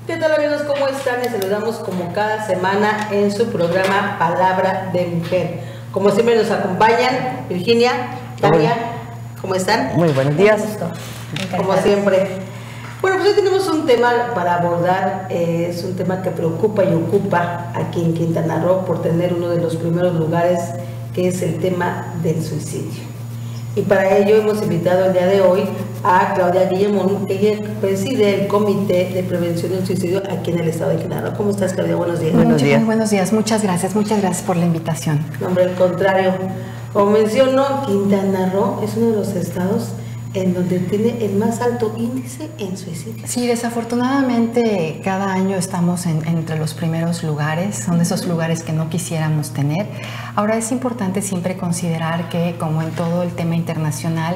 ¿Qué tal, amigos? ¿Cómo están? Les saludamos como cada semana en su programa Palabra de Mujer. Como siempre nos acompañan Virginia, Tania, ¿cómo están? Muy buenos días. Como siempre. Bueno, pues hoy tenemos un tema para abordar, es un tema que preocupa y ocupa aquí en Quintana Roo por tener uno de los primeros lugares, que es el tema del suicidio. Y para ello hemos invitado el día de hoy a Claudia Guillemón, ella preside el Comité de Prevención del Suicidio aquí en el estado de Quintana Roo. ¿Cómo estás, Claudia? Buenos días. Buenos días. Buenos días, muchas gracias por la invitación. No, hombre, al contrario. Como menciono, Quintana Roo es uno de los estados en donde tiene el más alto índice en suicidio. Sí, desafortunadamente cada año estamos entre los primeros lugares, son esos lugares que no quisiéramos tener. Ahora es importante siempre considerar que, como en todo el tema internacional,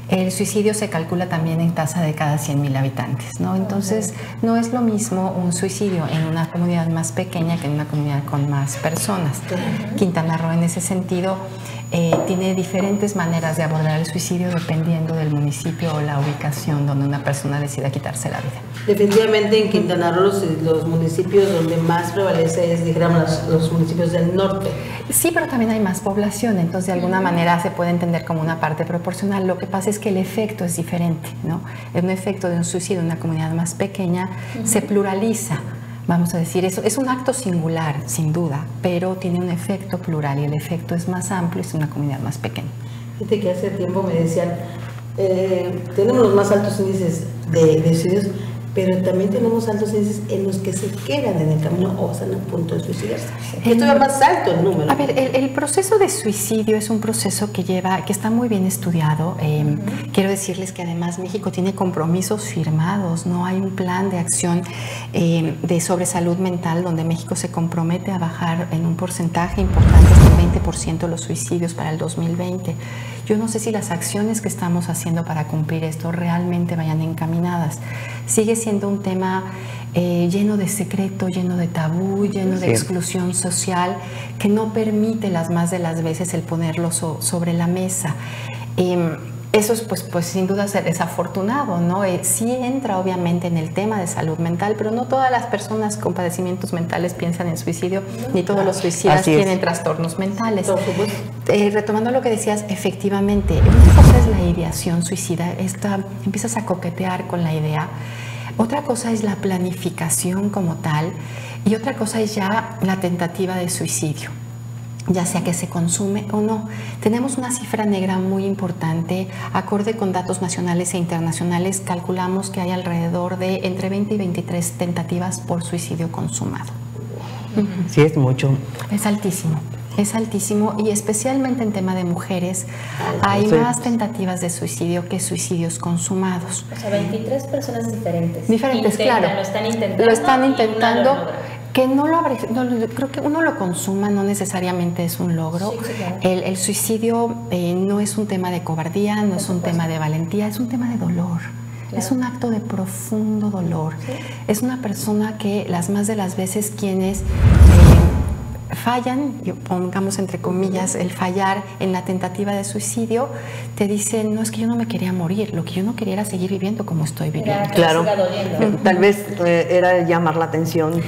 el suicidio se calcula también en tasa de cada 100,000 habitantes, ¿no? Entonces, no es lo mismo un suicidio en una comunidad más pequeña que en una comunidad con más personas. Quintana Roo, en ese sentido, tiene diferentes maneras de abordar el suicidio dependiendo del municipio o la ubicación donde una persona decida quitarse la vida. Definitivamente en Quintana Roo los municipios donde más prevalece es, dijéramos, los municipios del norte. Sí, pero también hay más población, entonces de alguna manera se puede entender como una parte proporcional. Lo que pasa es que el efecto es diferente, ¿no? Un efecto de un suicidio en una comunidad más pequeña se pluraliza. Vamos a decir, eso es un acto singular, sin duda, pero tiene un efecto plural y el efecto es más amplio y es una comunidad más pequeña. Fíjate que hace tiempo me decían, tenemos los más altos índices de suicidios, pero también tenemos altos índices en los que se quedan en el camino o están a punto de suicidarse. Esto es más alto el número. A ver, el proceso de suicidio es un proceso que está muy bien estudiado. Quiero decirles que además México tiene compromisos firmados, ¿no? Hay un plan de acción sobre salud mental donde México se compromete a bajar en un porcentaje importante, hasta el 20% los suicidios para el 2020. Yo no sé si las acciones que estamos haciendo para cumplir esto realmente vayan encaminadas. Sigue siendo un tema lleno de secreto, lleno de tabú, lleno de exclusión social, que no permite las más de las veces el ponerlo sobre la mesa. Eso es pues sin duda ser desafortunado, ¿no? Sí entra obviamente en el tema de salud mental, pero no todas las personas con padecimientos mentales piensan en suicidio, ni todos los suicidas tienen trastornos mentales. Retomando lo que decías, efectivamente, una cosa es la ideación suicida, empiezas a coquetear con la idea. Otra cosa es la planificación como tal y otra cosa es ya la tentativa de suicidio, ya sea que se consume o no. Tenemos una cifra negra muy importante, acorde con datos nacionales e internacionales, calculamos que hay alrededor de entre 20 y 23 tentativas por suicidio consumado. Sí, es mucho. Es altísimo. Es altísimo y especialmente en tema de mujeres hay más tentativas de suicidio que suicidios consumados. O sea, 23 personas diferentes. Diferentes, claro. Lo están intentando. Que creo que uno lo consuma no necesariamente es un logro. Sí, claro. El suicidio no es un tema de cobardía, no es un tema de valentía, es un tema de dolor. Claro. Es un acto de profundo dolor. ¿Sí? Es una persona que las más de las veces quienes fallan, pongamos entre comillas, el fallar en la tentativa de suicidio, te dicen, no, es que yo no me quería morir, lo que yo no quería era seguir viviendo como estoy viviendo. Claro, tal vez era llamar la atención.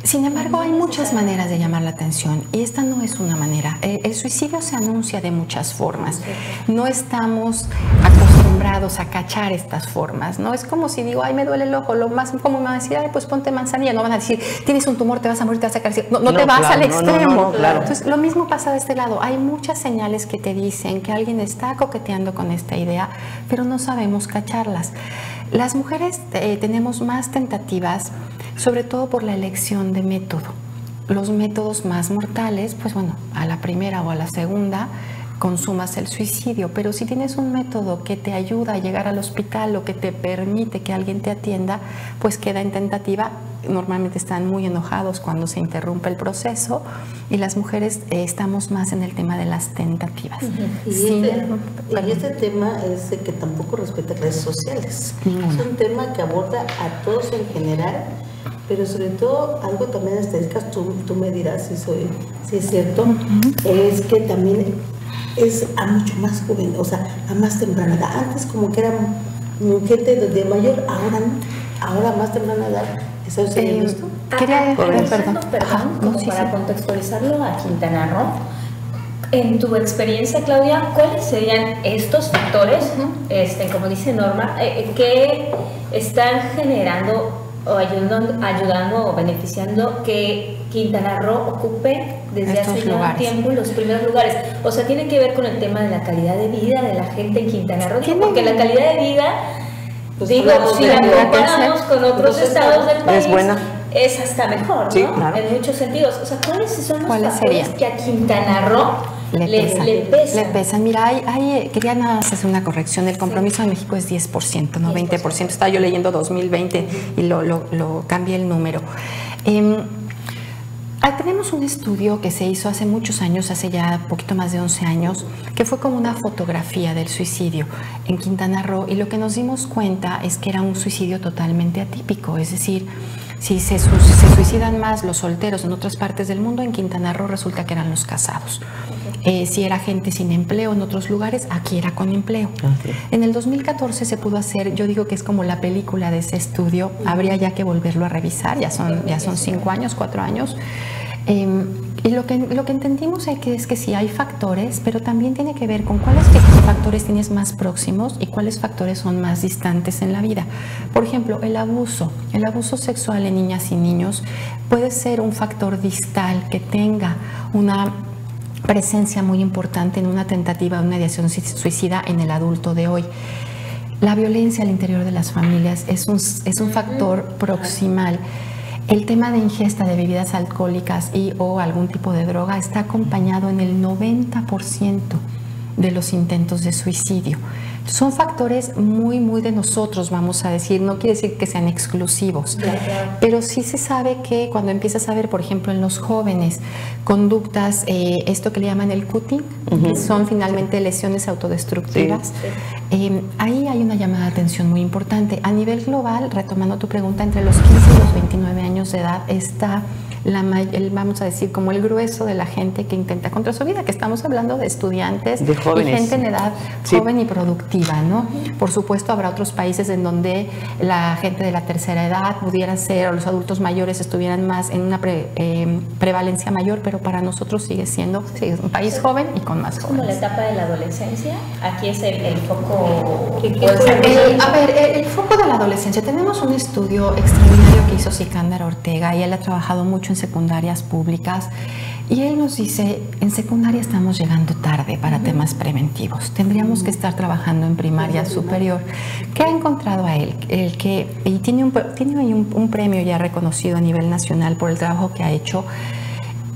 Sin embargo, hay muchas maneras de llamar la atención y esta no es una manera. El suicidio se anuncia de muchas formas. No estamos acostumbrados a cachar estas formas, ¿no? Es como si digo, ay, me duele el ojo, lo más común me van a decir, ay, pues ponte manzanilla, no van a decir, tienes un tumor, te vas a morir, te vas a sacar. No te vas al extremo. Claro. Entonces, lo mismo pasa de este lado. Hay muchas señales que te dicen que alguien está coqueteando con esta idea, pero no sabemos cacharlas. Las mujeres tenemos más tentativas, sobre todo por la elección de método. Los métodos más mortales, pues bueno, a la primera o a la segunda consumas el suicidio, pero si tienes un método que te ayuda a llegar al hospital o que te permite que alguien te atienda, pues queda en tentativa. Normalmente están muy enojados cuando se interrumpe el proceso y las mujeres estamos más en el tema de las tentativas. Y este tema es de que tampoco respeta redes sociales. Ninguna. Es un tema que aborda a todos en general, pero sobre todo algo también estadísticas, tú me dirás si es cierto, es que también es a mucho más joven, o sea, a más temprana edad. Antes como que eran gente de mayor, ahora no. ahora más temprana edad está sucediendo esto. Quería, Perdón, como sí, para sí. contextualizarlo a Quintana Roo. En tu experiencia, Claudia, ¿cuáles serían estos factores, como dice Norma, que están generando o ayudando o beneficiando que Quintana Roo ocupe desde Estos hace ya un lugares. tiempo los primeros lugares? O sea, tiene que ver con el tema de la calidad de vida de la gente en Quintana Roo, Tiene- porque la calidad de vida, Pues digo, hablamos si de la la comparamos con otros estados del país, Es buena. es hasta mejor, ¿no? Sí, claro. En muchos sentidos. O sea, ¿cuáles son los ¿Cuáles factores serían? que a Quintana Roo Le pesan? pesan. Mira, quería nada más hacer una corrección. El compromiso de México es 10%, no 20%. Estaba yo leyendo 2020 y lo cambié el número. Tenemos un estudio que se hizo hace muchos años, hace ya poquito más de 11 años, que fue como una fotografía del suicidio en Quintana Roo, y lo que nos dimos cuenta es que era un suicidio totalmente atípico, es decir, si se suicidan más los solteros en otras partes del mundo, en Quintana Roo resulta que eran los casados. Si era gente sin empleo en otros lugares, aquí era con empleo. En el 2014 se pudo hacer, yo digo que es como la película de ese estudio, habría ya que volverlo a revisar, ya son 5 años, 4 años. Y lo que entendimos es que sí hay factores, pero también tiene que ver con cuáles factores tienes más próximos y cuáles factores son más distantes en la vida. Por ejemplo, el abuso sexual en niñas y niños puede ser un factor distal que tenga una presencia muy importante en una tentativa de una ideación suicida en el adulto de hoy. La violencia al interior de las familias es un factor proximal. El tema de ingesta de bebidas alcohólicas o algún tipo de droga está acompañado en el 90% de los intentos de suicidio. Son factores muy, muy de nosotros, vamos a decir, no quiere decir que sean exclusivos, pero sí se sabe que cuando empiezas a ver, por ejemplo, en los jóvenes, conductas, esto que le llaman el cutting, que son finalmente lesiones autodestructivas, ahí hay una llamada de atención muy importante. A nivel global, retomando tu pregunta, entre los 15 y los 29 años de edad está vamos a decir, como el grueso de la gente que intenta contra su vida, que estamos hablando de estudiantes, de jóvenes, y gente en edad joven y productiva, ¿no? Por supuesto, habrá otros países en donde la gente de la tercera edad pudiera ser, o los adultos mayores estuvieran más en una prevalencia mayor, pero para nosotros sigue siendo un país joven y con más jóvenes. ¿Como la etapa de la adolescencia? Aquí es el foco... El foco de la adolescencia. Tenemos un estudio extraordinario que hizo Sicándar Ortega, y él ha trabajado mucho en secundarias públicas, y él nos dice, en secundaria estamos llegando tarde para temas preventivos, tendríamos que estar trabajando en primaria superior. ¿Qué ha encontrado a él? Y tiene un premio ya reconocido a nivel nacional por el trabajo que ha hecho.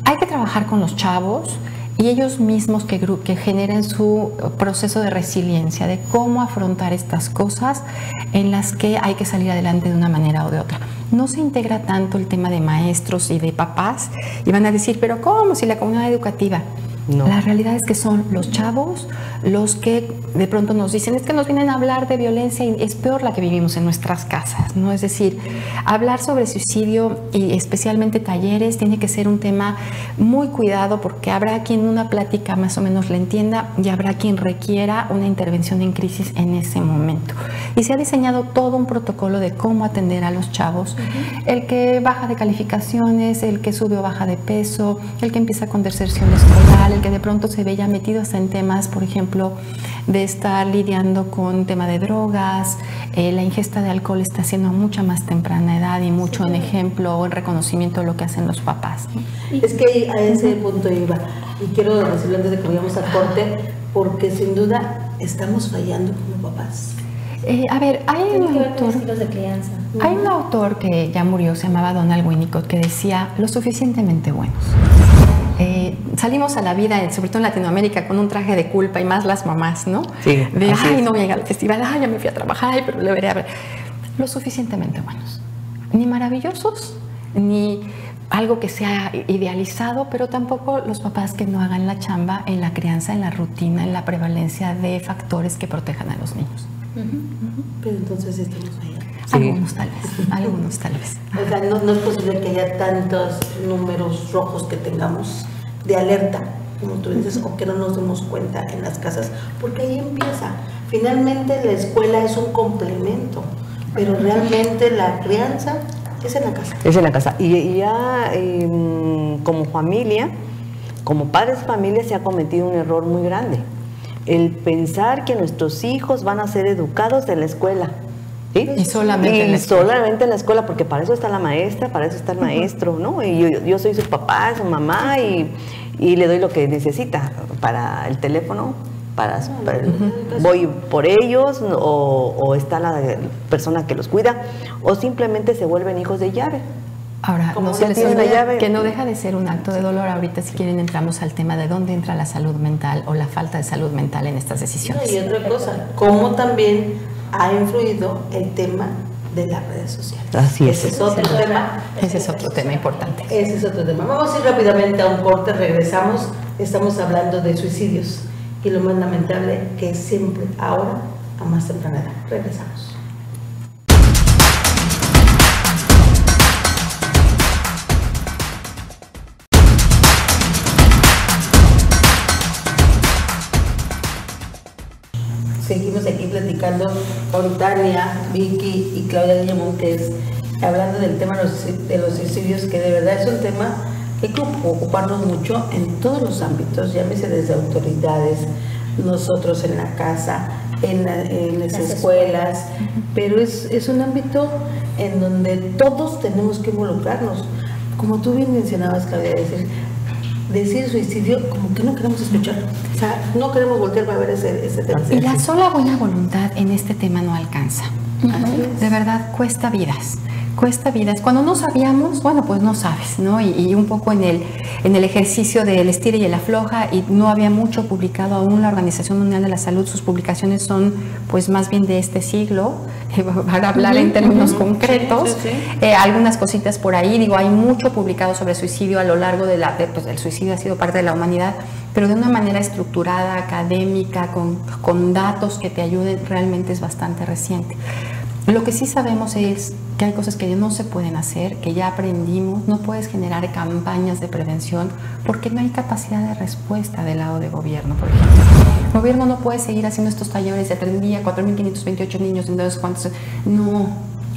Hay que trabajar con los chavos y ellos mismos que generen su proceso de resiliencia, de cómo afrontar estas cosas en las que hay que salir adelante de una manera o de otra. No se integra tanto el tema de maestros y de papás, y van a decir, pero ¿cómo? Si la comunidad educativa... No. La realidad es que son los chavos los que de pronto nos dicen, es que nos vienen a hablar de violencia y es peor la que vivimos en nuestras casas, ¿no? Es decir, hablar sobre suicidio y especialmente talleres tiene que ser un tema muy cuidado, porque habrá quien una plática más o menos le entienda y habrá quien requiera una intervención en crisis en ese momento. Y se ha diseñado todo un protocolo de cómo atender a los chavos, el que baja de calificaciones, el que sube o baja de peso, el que empieza con deserción escolar, el que de pronto se ve ya metido hasta en temas, por ejemplo, de estar lidiando con tema de drogas. La ingesta de alcohol está haciendo a mucha más temprana edad y mucho en ejemplo o en reconocimiento de lo que hacen los papás. Es que a ese punto iba, y quiero decirlo antes de que vayamos a corte, porque sin duda estamos fallando como papás. A ver, hay un autor que ya murió, se llamaba Donald Winnicott, que decía lo suficientemente buenos. Salimos a la vida, sobre todo en Latinoamérica, con un traje de culpa, y más las mamás, ¿no? Sí, de, ay, no voy a llegar al festival, ay, ya me fui a trabajar, ay, pero le veré a ver. Lo suficientemente buenos. Ni maravillosos, ni algo que sea idealizado, pero tampoco los papás que no hagan la chamba en la crianza, en la rutina, en la prevalencia de factores que protejan a los niños. Pero entonces estamos fallando. Sí. Algunos tal vez. O sea, no es posible que haya tantos números rojos que tengamos de alerta, como tú dices, o que no nos demos cuenta en las casas, porque ahí empieza. Finalmente la escuela es un complemento, pero realmente la crianza es en la casa. Es en la casa. Y ya como familia, como padres de familia, se ha cometido un error muy grande. El pensar que nuestros hijos van a ser educados en la escuela. ¿Sí? Y solamente en la escuela, porque para eso está la maestra, para eso está el maestro, ¿no? Y yo soy su papá, su mamá, y le doy lo que necesita para el teléfono, voy por ellos, o está la persona que los cuida, o simplemente se vuelven hijos de llave. Ahora, Como no se ya les tienen la olvide llave. que no deja de ser un acto de dolor. Ahorita, si quieren, entramos al tema de dónde entra la salud mental o la falta de salud mental en estas decisiones. Y otra cosa, cómo también ha influido el tema de las redes sociales. Así es. Ese es otro tema. Ese es otro tema importante. Ese es otro tema. Vamos a ir rápidamente a un corte, regresamos. Estamos hablando de suicidios y lo más lamentable que es siempre ahora, a más temprana edad. Regresamos. Seguimos aquí platicando con Tania, Vicky y Claudia Niño Montes, hablando del tema de los suicidios, que de verdad es un tema que hay que ocuparnos mucho en todos los ámbitos, llámese desde autoridades, nosotros en la casa, en las escuelas, pero es un ámbito en donde todos tenemos que involucrarnos. Como tú bien mencionabas, Claudia, decir suicidio, como que no queremos escucharlo. O sea, no queremos voltear a ver ese tema. Y la sola buena voluntad en este tema no alcanza. De verdad, cuesta vidas. Cuesta vidas. Cuando no sabíamos, bueno, pues no sabes, ¿no? Y un poco en el ejercicio del estira y el afloja, y no había mucho publicado aún. La Organización Mundial de la Salud, sus publicaciones son pues más bien de este siglo, para hablar en términos concretos. Algunas cositas por ahí, digo, hay mucho publicado sobre suicidio a lo largo pues el suicidio ha sido parte de la humanidad, pero de una manera estructurada, académica, con datos que te ayuden, realmente es bastante reciente. Lo que sí sabemos es que hay cosas que no se pueden hacer, que ya aprendimos. No puedes generar campañas de prevención porque no hay capacidad de respuesta del lado de gobierno, por ejemplo. El gobierno no puede seguir haciendo estos talleres de atendía 4.528 niños, entonces ¿cuántos? No,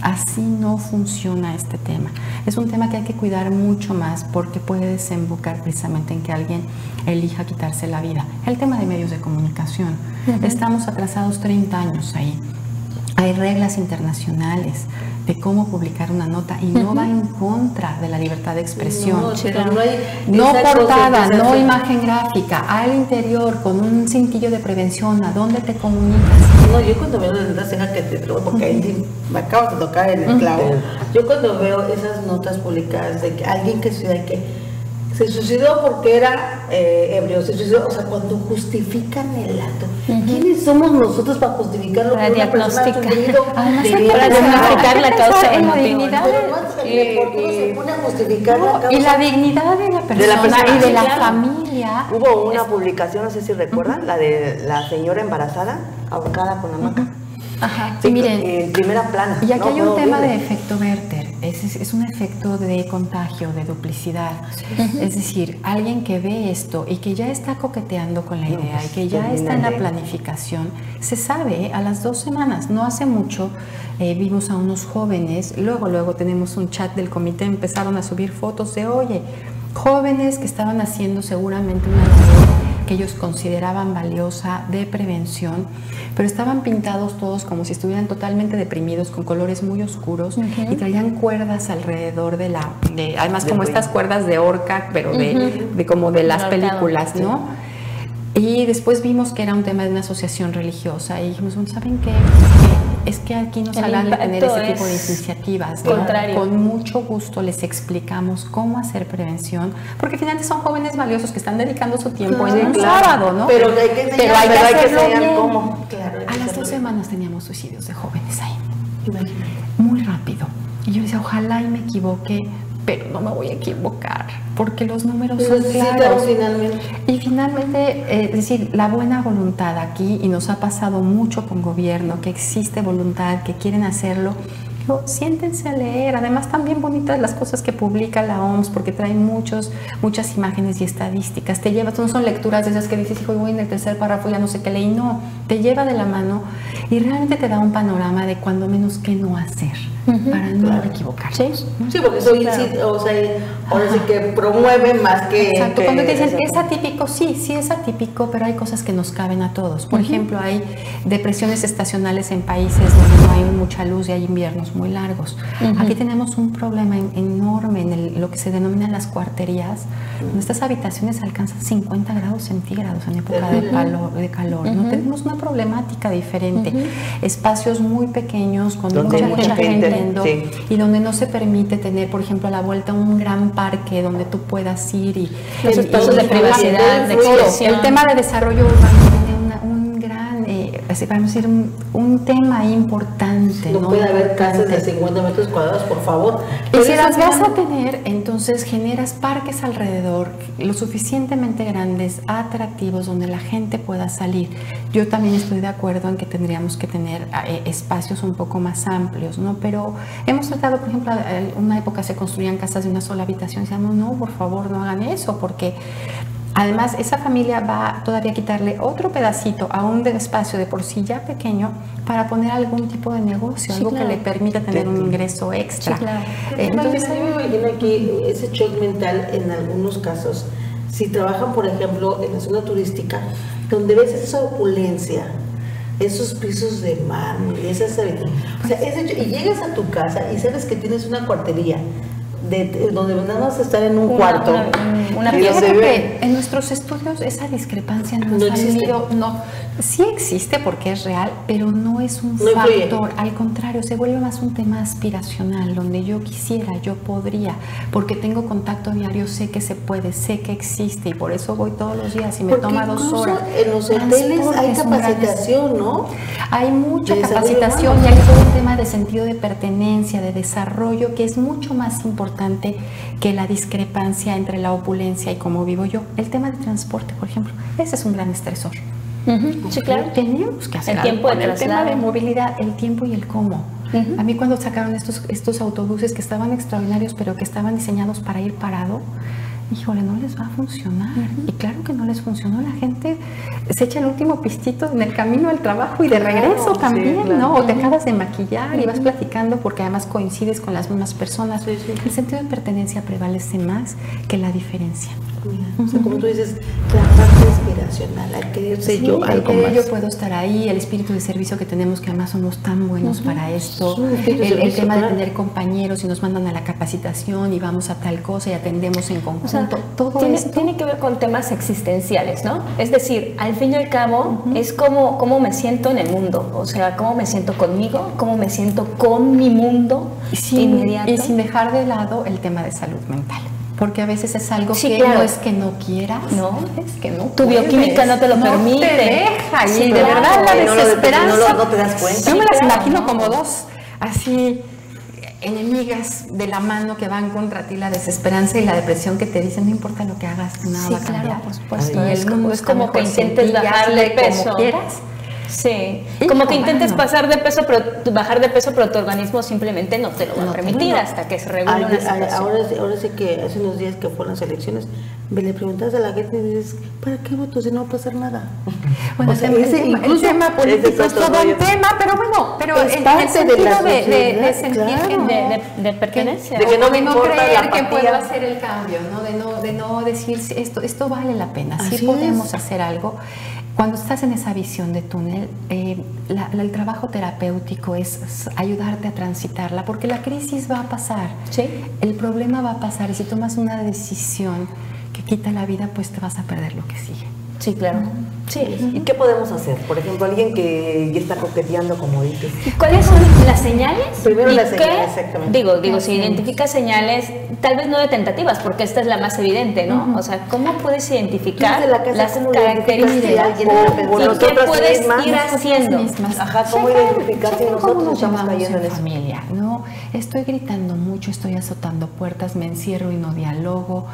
así no funciona este tema. Es un tema que hay que cuidar mucho más porque puede desembocar precisamente en que alguien elija quitarse la vida. El tema de medios de comunicación. Estamos atrasados 30 años ahí. Hay reglas internacionales de cómo publicar una nota y no va en contra de la libertad de expresión. No portada, no imagen gráfica, al interior, con un cintillo de prevención, a dónde te comunicas. No, yo cuando veo las notas, deja que te trobo, porque ahí me acabas de tocar en el clavo. Yo cuando veo esas notas publicadas de que alguien que se suicidó porque era ebrio, se suicidó, o sea, cuando justifican el acto. ¿Quiénes somos nosotros para justificarlo? Para diagnosticar. Además, para diagnosticar la causa en la dignidad se pone a justificar la causa. y la dignidad de la persona y de la familia. Hubo una publicación, no sé si recuerdan, la de la señora embarazada ahorcada con hamaca. Ajá. Sí, Y miren, en primera plana. y aquí hay un Fue tema horrible. de efecto Werther, es un efecto de contagio, de duplicidad. Es decir, alguien que ve esto y que ya está coqueteando con la idea y que ya está en la planificación, se sabe a las 2 semanas. No hace mucho vimos a unos jóvenes, luego tenemos un chat del comité, empezaron a subir fotos de, oye, jóvenes que estaban haciendo seguramente una labor que ellos consideraban valiosa de prevención, pero estaban pintados todos como si estuvieran totalmente deprimidos, con colores muy oscuros, y traían cuerdas alrededor además como estas cuerdas de horca, pero de como de las películas, ¿no? Y después vimos que era un tema de una asociación religiosa y dijimos, bueno, ¿saben qué? Es que aquí nos hagan tener ese tipo de iniciativas, ¿no? Contrario. Con mucho gusto les explicamos cómo hacer prevención, porque finalmente son jóvenes valiosos que están dedicando su tiempo en un sábado, ¿no? Pero hay que hacerlo enseñar bien. cómo. Claro, A las 2 semanas teníamos suicidios de jóvenes ahí, Imagínate. muy rápido. Y yo decía, ojalá y me equivoque, pero no me voy a equivocar, porque los números son claros. Y finalmente, es decir, la buena voluntad aquí, y nos ha pasado mucho con gobierno, que existe voluntad, que quieren hacerlo, Digo, siéntense a leer. Además, también bonitas las cosas que publica la OMS, porque trae muchas imágenes y estadísticas. Te lleva, no son lecturas de esas que dices, hijo, voy en el tercer párrafo, ya no sé qué leí. No, te lleva de la mano y realmente te da un panorama de cuando menos qué no hacer para no equivocarnos. Sí, porque eso o sea, ahora sí que promueve más que... Exacto, cuando te dicen, es atípico, sí es atípico, pero hay cosas que nos caben a todos. Por ejemplo, hay depresiones estacionales en países donde no hay mucha luz y hay inviernos muy largos. Aquí tenemos un problema enorme en lo que se denomina las cuarterías. Nuestras habitaciones alcanzan 50 grados centígrados en época de calor. ¿No? Tenemos una problemática diferente. Espacios muy pequeños, con mucha gente y donde no se permite tener, por ejemplo, a la vuelta un gran parque donde tú puedas ir y los espacios de privacidad, de expresión. El tema de desarrollo urbano tiene un gran, vamos a decir, un tema importante. No puede haber casas de 50 metros cuadrados, por favor. Y si las vas a tener, entonces generas parques alrededor lo suficientemente grandes, atractivos, donde la gente pueda salir. Yo también estoy de acuerdo en que tendríamos que tener espacios un poco más amplios, ¿no? Pero hemos tratado, por ejemplo, en una época se construían casas de una sola habitación y decíamos, no, por favor, no hagan eso, porque además esa familia va todavía a quitarle otro pedacito a un espacio de por sí ya pequeño para poner algún tipo de negocio, algo que le permita tener un ingreso extra. Entonces, yo me imagino aquí ese shock mental en algunos casos, si trabajan, por ejemplo, en la zona turística, donde ves esa opulencia, esos pisos de mármol y esas habitaciones, o sea, y llegas a tu casa y sabes que tienes una cuartería donde nada más estar en un cuarto. Una pieza que en nuestros estudios esa discrepancia no ha salido. No, sí existe porque es real, pero no es un factor. Al contrario, se vuelve más un tema aspiracional, donde yo quisiera, yo podría, porque tengo contacto diario, sé que se puede, sé que existe y por eso voy todos los días y me toma 2 horas. En los hoteles hay capacitación, ¿no? Hay mucha capacitación y hay todo un tema de sentido de pertenencia, de desarrollo, que es mucho más importante que la discrepancia entre la opulencia y cómo vivo yo. El tema de transporte, por ejemplo, ese es un gran estresor. Sí, claro. Tenemos que hacer el tiempo algo. de El tema de movilidad, el tiempo y el cómo. A mí cuando sacaron estos autobuses que estaban extraordinarios, pero que estaban diseñados para ir parado, híjole, no les va a funcionar. Y claro que no les funcionó. La gente se echa el último pistito en el camino al trabajo y de regreso también, ¿no? O te acabas de maquillar y vas platicando porque además coincides con las mismas personas. El sentido de pertenencia prevalece más que la diferencia. O sea, como tú dices, la parte inspiracional, al quererse yo algo más. Yo puedo estar ahí, el espíritu de servicio que tenemos, que además somos tan buenos para esto, el tema de tener compañeros y nos mandan a la capacitación y vamos a tal cosa y atendemos en conjunto. O sea, todo esto tiene que ver con temas existenciales, ¿no? Es decir, al fin y al cabo, es cómo me siento en el mundo, o sea, cómo me siento conmigo, cómo me siento con mi mundo inmediato. Y sin dejar de lado el tema de salud mental. Porque a veces es algo que no es que no quieras, es que no tu bioquímica no te lo permite. Te deja, y de verdad la desesperanza. No te das cuenta. Yo me las imagino como dos, así, enemigas de la mano que van contra ti, la desesperanza y la depresión que te dicen, no importa lo que hagas, nada va a cambiar. Claro, por supuesto. Y el mundo es como que intentes bajar de peso. Como quieras. Sí, como que intentes bajar de peso, pero tu organismo simplemente no te lo va a permitir hasta que se regule una situación. Ahora sí que hace unos días que fueron las elecciones, le preguntas a la gente y dices, ¿para qué voto si no va a pasar nada? Bueno, o sea, el tema político es todo un tema, pero es en parte el sentido de sentir de pertenencia. De que no me importa creer la que puedo apatía. hacer el cambio, ¿no? De no decir, esto vale la pena, Así sí podemos es. hacer algo. Cuando estás en esa visión de túnel, el trabajo terapéutico es ayudarte a transitarla, porque la crisis va a pasar, el problema va a pasar, y si tomas una decisión que quita la vida, pues te vas a perder lo que sigue. Sí, claro. Sí. ¿Y qué podemos hacer? Por ejemplo, alguien que ya está coqueteando, como dices. ¿Cuáles son las señales? Primero ¿Y las señales, exactamente. Digo, si identificas señales, tal vez no de tentativas, porque esta es la más evidente, ¿no? O sea, ¿cómo puedes identificar las características y qué puedes ir haciendo? Ajá, ¿cómo identificar si nosotros estamos cayendo en eso? Familia, ¿no? Estoy gritando mucho, estoy azotando puertas, me encierro y no dialogo,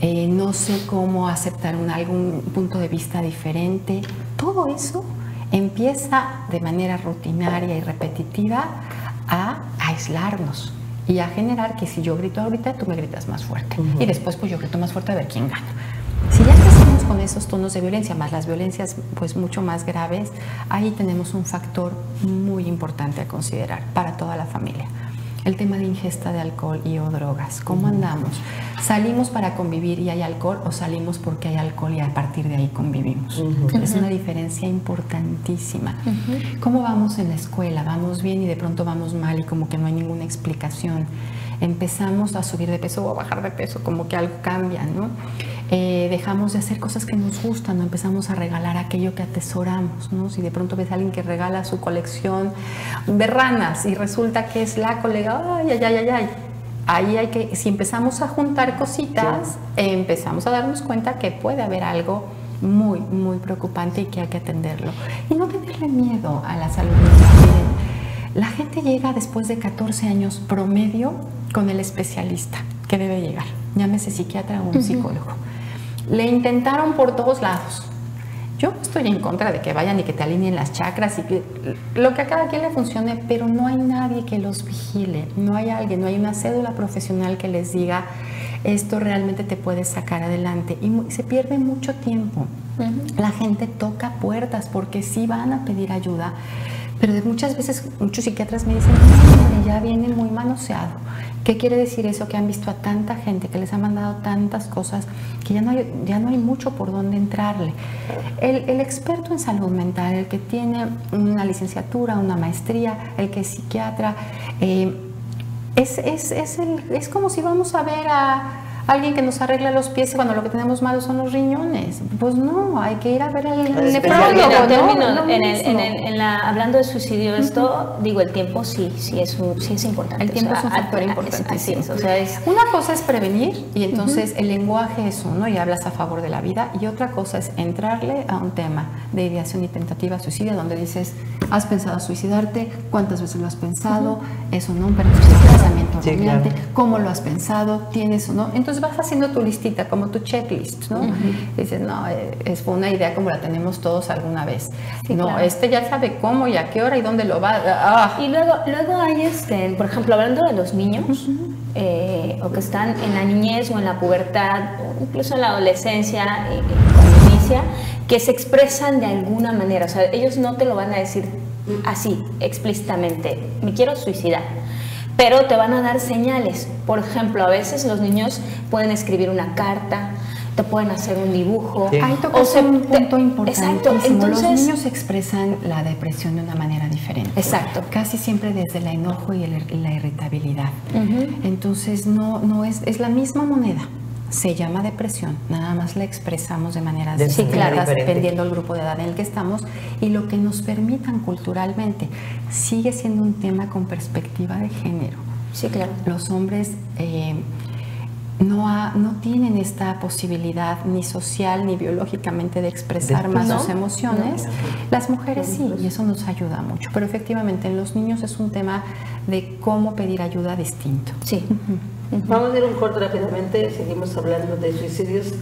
no sé cómo aceptar algún punto de vista diferente. Todo eso empieza de manera rutinaria y repetitiva a aislarnos y a generar que si yo grito ahorita, tú me gritas más fuerte. Y después pues yo grito más fuerte a ver quién gana. Si ya empezamos con esos tonos de violencia, más las violencias pues mucho más graves, ahí tenemos un factor muy importante a considerar para toda la familia. El tema de ingesta de alcohol y o drogas. ¿Cómo andamos? ¿Salimos para convivir y hay alcohol o salimos porque hay alcohol y a partir de ahí convivimos? Es una diferencia importantísima. ¿Cómo vamos en la escuela? ¿Vamos bien y de pronto vamos mal y como que no hay ninguna explicación? Empezamos a subir de peso o a bajar de peso, como que algo cambia, ¿no? Dejamos de hacer cosas que nos gustan, ¿no? Empezamos a regalar aquello que atesoramos, ¿no? Si de pronto ves a alguien que regala su colección de ranas y resulta que es la colega, ay. Ahí hay que, si empezamos a juntar cositas, empezamos a darnos cuenta que puede haber algo muy, muy preocupante y que hay que atenderlo. Y no tenerle miedo a la salud mental. La gente llega después de 14 años promedio con el especialista que debe llegar, llámese psiquiatra o un psicólogo. Le intentaron por todos lados. Yo estoy en contra de que vayan y que te alineen las chakras y que lo que a cada quien le funcione, pero no hay nadie que los vigile, no hay alguien, no hay una cédula profesional que les diga esto realmente te puede sacar adelante y se pierde mucho tiempo. La gente toca puertas porque sí van a pedir ayuda, pero muchas veces muchos psiquiatras me dicen, no, ya viene muy manoseado. ¿Qué quiere decir eso? Que han visto a tanta gente, que les han mandado tantas cosas, que ya no hay mucho por dónde entrarle. El experto en salud mental, el que tiene una licenciatura, una maestría, el que es psiquiatra, es como si vamos a ver a alguien que nos arregla los pies y cuando lo que tenemos malos son los riñones. Pues no, hay que ir a ver al nefrólogo. Hablando de suicidio, esto, digo, el tiempo sí es importante. El tiempo es un factor importantísimo. Una cosa es prevenir y entonces el lenguaje es uno y hablas a favor de la vida, y otra cosa es entrarle a un tema de ideación y tentativa suicidio donde dices, ¿has pensado suicidarte? ¿Cuántas veces lo has pensado? ¿Es o no un pensamiento rumiante? ¿Cómo lo has pensado? ¿Tienes o no? Entonces vas haciendo tu listita, como tu checklist, ¿no? Dices, no, fue una idea como la tenemos todos alguna vez. Sí, no, claro. Ya sabe cómo y a qué hora y dónde lo va. Y luego hay, por ejemplo, hablando de los niños, o que están en la niñez o en la pubertad, o incluso en la adolescencia, cuando inicia, que se expresan de alguna manera. O sea, ellos no te lo van a decir así, explícitamente, me quiero suicidar. Pero te van a dar señales. Por ejemplo, a veces los niños pueden escribir una carta, te pueden hacer un dibujo. Sí. Ahí tocas un punto importantísimo. Exacto. Entonces, los niños expresan la depresión de una manera diferente. Exacto. Casi siempre desde el enojo y la irritabilidad. Entonces, no es la misma moneda. Se llama depresión, nada más la expresamos de maneras distintas dependiendo del grupo de edad en el que estamos y lo que nos permitan culturalmente. Sigue siendo un tema con perspectiva de género. Sí, claro. Los hombres no tienen esta posibilidad ni social ni biológicamente de expresar más sus emociones. Las mujeres sí, y eso nos ayuda mucho. Pero efectivamente en los niños es un tema de cómo pedir ayuda distinto. Sí. Vamos a ir un corte rápidamente, seguimos hablando de suicidios.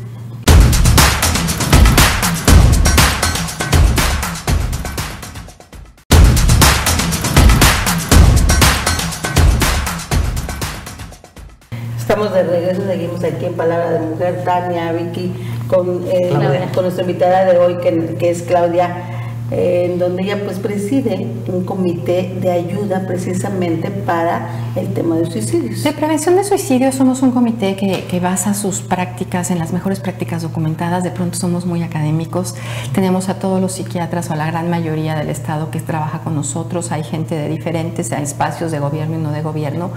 Estamos de regreso, seguimos aquí en Palabra de Mujer, Tania, Vicky, con nuestra invitada de hoy, que es Claudia, en donde ella pues preside un comité de ayuda precisamente para el tema de suicidios. De prevención de suicidios somos un comité que basa sus prácticas en las mejores prácticas documentadas. De pronto somos muy académicos, tenemos a todos los psiquiatras o a la gran mayoría del estado que trabaja con nosotros, hay gente de diferentes espacios de gobierno y no de gobierno,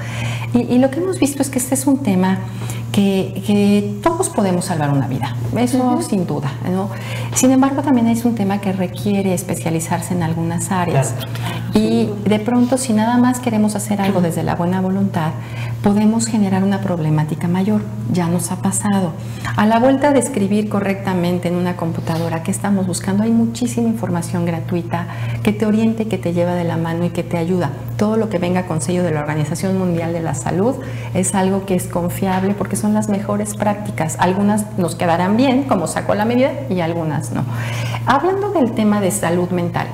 y lo que hemos visto es que este es un tema que todos podemos salvar una vida, eso sin duda, ¿no? Sin embargo, también es un tema que requiere especializarse en algunas áreas. Y de pronto, si nada más queremos hacer algo desde la buena voluntad, podemos generar una problemática mayor. Ya nos ha pasado. A la vuelta de escribir correctamente en una computadora, ¿qué estamos buscando? Hay muchísima información gratuita que te oriente, que te lleva de la mano y que te ayuda. Todo lo que venga con sello de la Organización Mundial de la Salud es algo que es confiable porque son las mejores prácticas. Algunas nos quedarán bien, como sacó la medida, y algunas no. Hablando del tema de salud mental,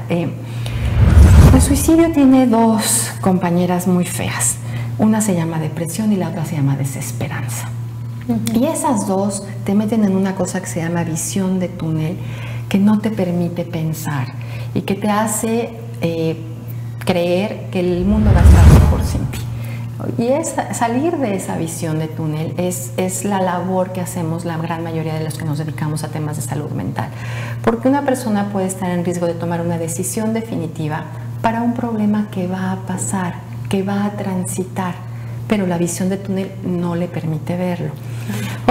suicidio tiene dos compañeras muy feas. Una se llama depresión y la otra se llama desesperanza. Y esas dos te meten en una cosa que se llama visión de túnel, que no te permite pensar y que te hace creer que el mundo va a estar mejor sin ti. Y salir de esa visión de túnel es la labor que hacemos la gran mayoría de los que nos dedicamos a temas de salud mental. Porque una persona puede estar en riesgo de tomar una decisión definitiva para un problema que va a pasar, que va a transitar, pero la visión de túnel no le permite verlo.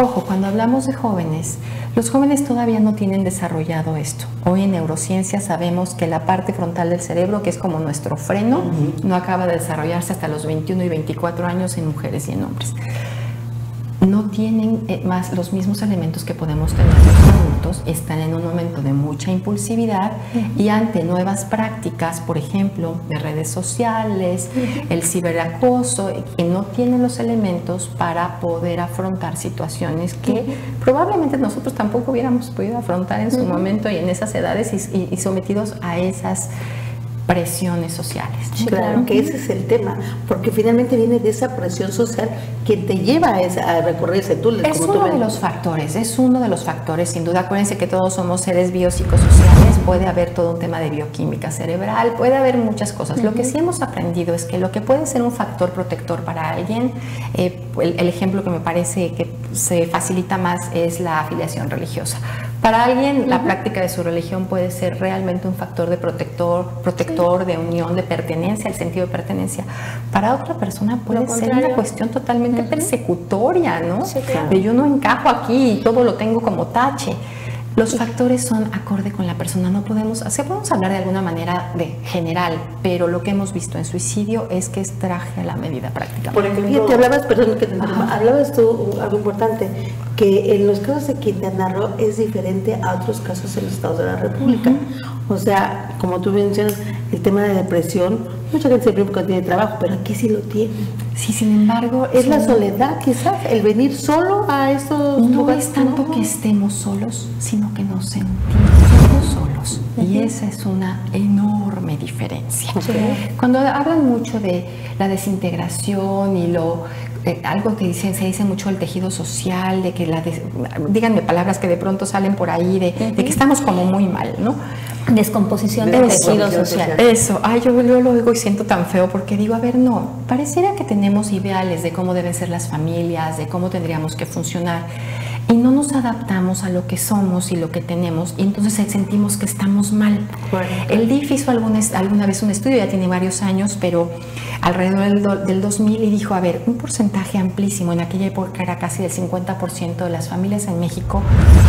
Ojo, cuando hablamos de jóvenes, los jóvenes todavía no tienen desarrollado esto. Hoy en neurociencia sabemos que la parte frontal del cerebro, que es como nuestro freno, no acaba de desarrollarse hasta los 21 y 24 años en mujeres y en hombres. No tienen más los mismos elementos que podemos tener los adultos, están en un momento de mucha impulsividad y ante nuevas prácticas, por ejemplo, de redes sociales, el ciberacoso, que no tienen los elementos para poder afrontar situaciones que probablemente nosotros tampoco hubiéramos podido afrontar en su momento y en esas edades y sometidos a esas presiones sociales. Sí, claro, que ese es el tema, porque finalmente viene de esa presión social que te lleva a recorrer ese túnel. Es uno de los factores, sin duda. Acuérdense que todos somos seres biopsicosociales, puede haber todo un tema de bioquímica cerebral, puede haber muchas cosas. Lo que sí hemos aprendido es que lo que puede ser un factor protector para alguien, el ejemplo que me parece que se facilita más es la afiliación religiosa. Para alguien, la práctica de su religión puede ser realmente un factor de protector, de unión, de pertenencia, el sentido de pertenencia. Para otra persona puede ser una cuestión totalmente persecutoria, ¿no? Sí, claro. De yo no encajo aquí y todo lo tengo como tache. Los factores son acorde con la persona, no podemos hablar de alguna manera de general, pero lo que hemos visto en suicidio es que es traje a la medida prácticamente. Por ejemplo, hablabas tú algo importante, que en los casos de Quintana Roo es diferente a otros casos en los estados de la República. O sea, como tú mencionas, el tema de depresión, mucha gente se preocupa que tiene trabajo, pero aquí sí lo tiene. Sí, sin embargo, es la soledad, quizás, el venir solo a estos lugares. No es tanto que estemos solos, sino que nos sentimos solos. Y esa es una enorme diferencia. Cuando hablan mucho de la desintegración y algo que se dice mucho el tejido social, de que díganme palabras que de pronto salen por ahí, de que estamos como muy mal, ¿no? Descomposición del tejido social. Eso, yo lo oigo y siento tan feo porque digo, a ver, no, pareciera que tenemos ideales de cómo deben ser las familias, de cómo tendríamos que funcionar y no nos adaptamos a lo que somos y lo que tenemos y entonces sentimos que estamos mal. El DIF hizo alguna vez un estudio, ya tiene varios años, pero alrededor del 2000 y dijo, a ver, un porcentaje amplísimo, en aquella época era casi del 50% de las familias en México,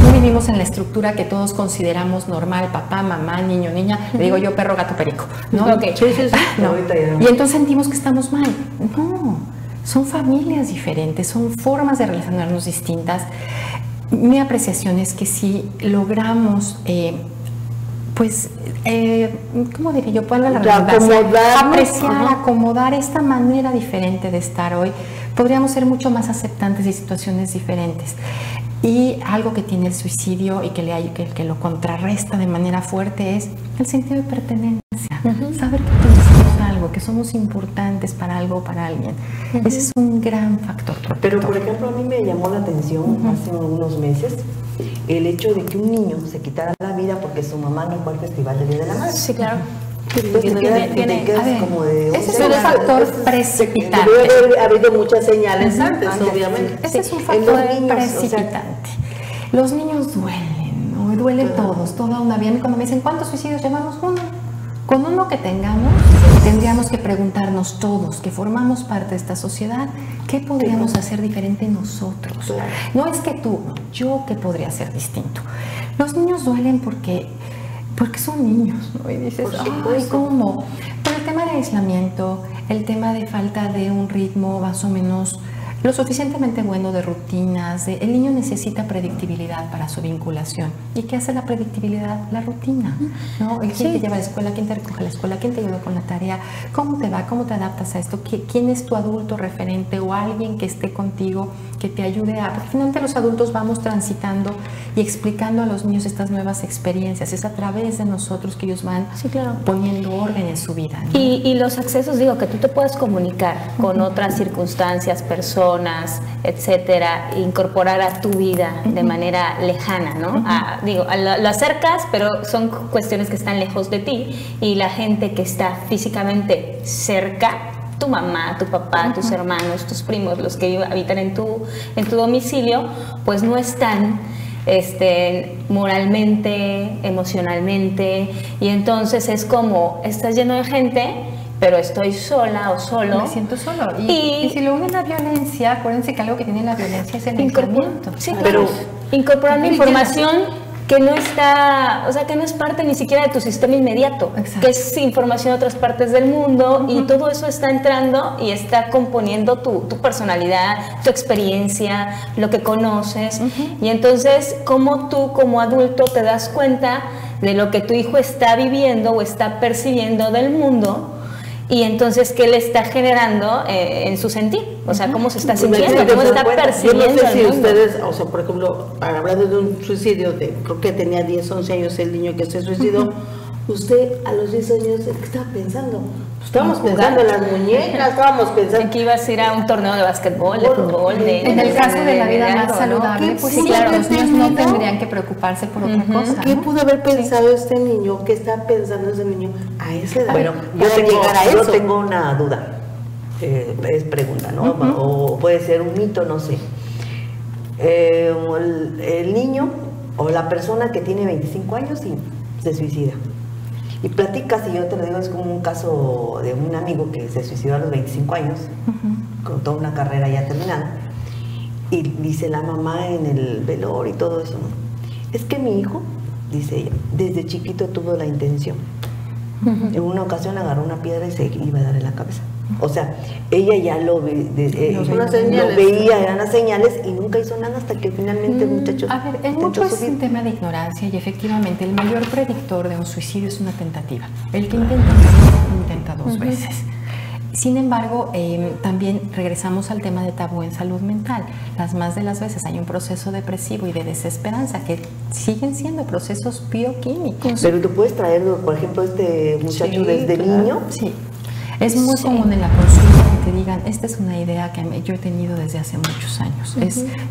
no vivimos en la estructura que todos consideramos normal, papá, mamá, niño, niña, le digo yo perro, gato, perico, ¿no? No. Y entonces sentimos que estamos mal. No, son familias diferentes, son formas de relacionarnos distintas. Mi apreciación es que si logramos ¿cómo diría yo? Acomodar esta manera diferente de estar hoy, podríamos ser mucho más aceptantes de situaciones diferentes. Y algo que tiene el suicidio y que lo contrarresta de manera fuerte es el sentido de pertenencia. Saber que tenemos algo, que somos importantes para algo o para alguien. Ese es un gran factor protector. Pero, por ejemplo, a mí me llamó la atención hace unos meses el hecho de que un niño se quitara la vida porque su mamá no fue al Festival del Día de la Madre. Sí, claro. Ese es un factor precipitante. Debe haber habido muchas señales antes, obviamente. Ese es un factor precipitante. Los niños duelen, ¿no? Duelen todos, toda una vida. Cuando me dicen, ¿cuántos suicidios llevamos? Uno. Con uno que tengamos, tendríamos que preguntarnos todos, que formamos parte de esta sociedad, ¿qué podríamos hacer diferente nosotros? No es que tú, yo, ¿qué podría hacer distinto? Los niños duelen porque son niños, ¿no? Y dices, ay, ¿cómo? Por el tema de aislamiento, el tema de falta de un ritmo más o menos lo suficientemente bueno de rutinas. El niño necesita predictibilidad para su vinculación. ¿Y qué hace la predictibilidad? La rutina, ¿no? ¿Quién te lleva a la escuela? ¿Quién te recoge a la escuela? ¿Quién te ayuda con la tarea? ¿Cómo te va? ¿Cómo te adaptas a esto? ¿Quién es tu adulto referente o alguien que esté contigo, que te ayude a...? Porque finalmente los adultos vamos transitando y explicando a los niños estas nuevas experiencias. Es a través de nosotros que ellos van poniendo orden en su vida, ¿no? Y los accesos, digo, que tú te puedas comunicar con otras circunstancias, personas, etcétera, incorporar a tu vida de manera lejana, ¿no? Lo acercas, pero son cuestiones que están lejos de ti, y la gente que está físicamente cerca, tu mamá, tu papá, tus hermanos, tus primos, los que habitan en tu domicilio, pues no están moralmente, emocionalmente, y entonces es como, estás lleno de gente, pero estoy sola o solo. Me siento solo. Y si lo unen a violencia, acuérdense que algo que tiene la violencia es el aislamiento. Sí, pero incorporando información que no está, o sea, que no es parte ni siquiera de tu sistema inmediato, que es información de otras partes del mundo, y todo eso está entrando y está componiendo tu personalidad, tu experiencia, lo que conoces, y entonces, ¿cómo tú como adulto te das cuenta de lo que tu hijo está viviendo o está percibiendo del mundo? Y entonces, ¿qué le está generando en su sentir? O sea, ¿cómo se está sintiendo? ¿Cómo está percibiendo? Yo no sé si ustedes, o sea, por ejemplo, hablando de un suicidio, creo que tenía 10, 11 años el niño que se suicidó, usted a los 10 años, ¿qué estaba pensando? Estábamos pensando en las muñecas, estábamos pensando en que ibas a ir a un torneo de básquetbol, de fútbol. En el caso de la vida más saludable, pues sí, claro, los niños no tendrían que preocuparse por otra cosa. ¿Qué pudo haber pensado este niño? ¿Qué está pensando ese niño a esa edad? Bueno, yo tengo una duda, es pregunta, ¿no? O puede ser un mito, no sé. El niño o la persona que tiene 25 años y se suicida. Y platicas, y yo te lo digo, es como un caso de un amigo que se suicidó a los 25 años, con toda una carrera ya terminada, y dice la mamá en el velorio y todo eso, ¿no? Es que mi hijo, dice ella, desde chiquito tuvo la intención. En una ocasión agarró una piedra y se iba a dar en la cabeza. O sea, ella ya lo veía, eran las señales, y nunca hizo nada hasta que finalmente el muchacho... A ver, en mucho es un tema de ignorancia, y efectivamente el mayor predictor de un suicidio es una tentativa. El que intenta dos veces. Sin embargo, también regresamos al tema de tabú en salud mental. Las más de las veces hay un proceso depresivo y de desesperanza que siguen siendo procesos bioquímicos. Pero tú puedes traerlo, por ejemplo, este muchacho desde niño. Sí. Es muy común en la consulta que te digan, esta es una idea que yo he tenido desde hace muchos años.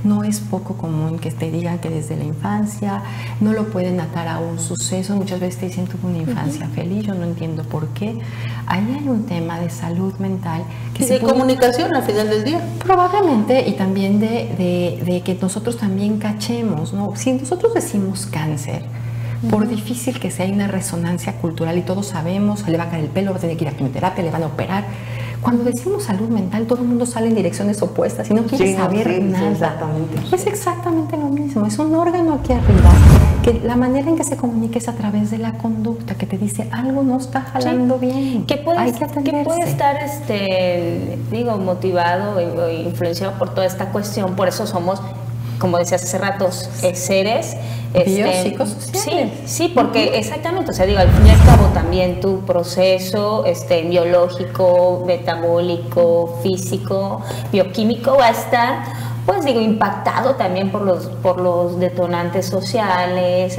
No es poco común que te digan que desde la infancia no lo pueden atar a un suceso. Muchas veces te dicen, tuve una infancia feliz, yo no entiendo por qué. Ahí hay un tema de salud mental. Y de comunicación al final del día. Probablemente, y también de que nosotros también cachemos, ¿no? Si nosotros decimos cáncer, por difícil que sea, hay una resonancia cultural y todos sabemos, le va a caer el pelo, va a tener que ir a quimioterapia, le van a operar. Cuando decimos salud mental, todo el mundo sale en direcciones opuestas y no quiere saber nada. Exactamente. Es exactamente lo mismo, es un órgano aquí arriba, que la manera en que se comunica es a través de la conducta, que te dice algo no está jalando bien, hay que atenderse. Que puede estar, motivado o influenciado por toda esta cuestión, por eso somos, como decías hace rato, seres biopsicosociales. Sí, porque exactamente, o sea, al fin y al cabo también tu proceso biológico, metabólico, físico, bioquímico va a estar, impactado también por los detonantes sociales,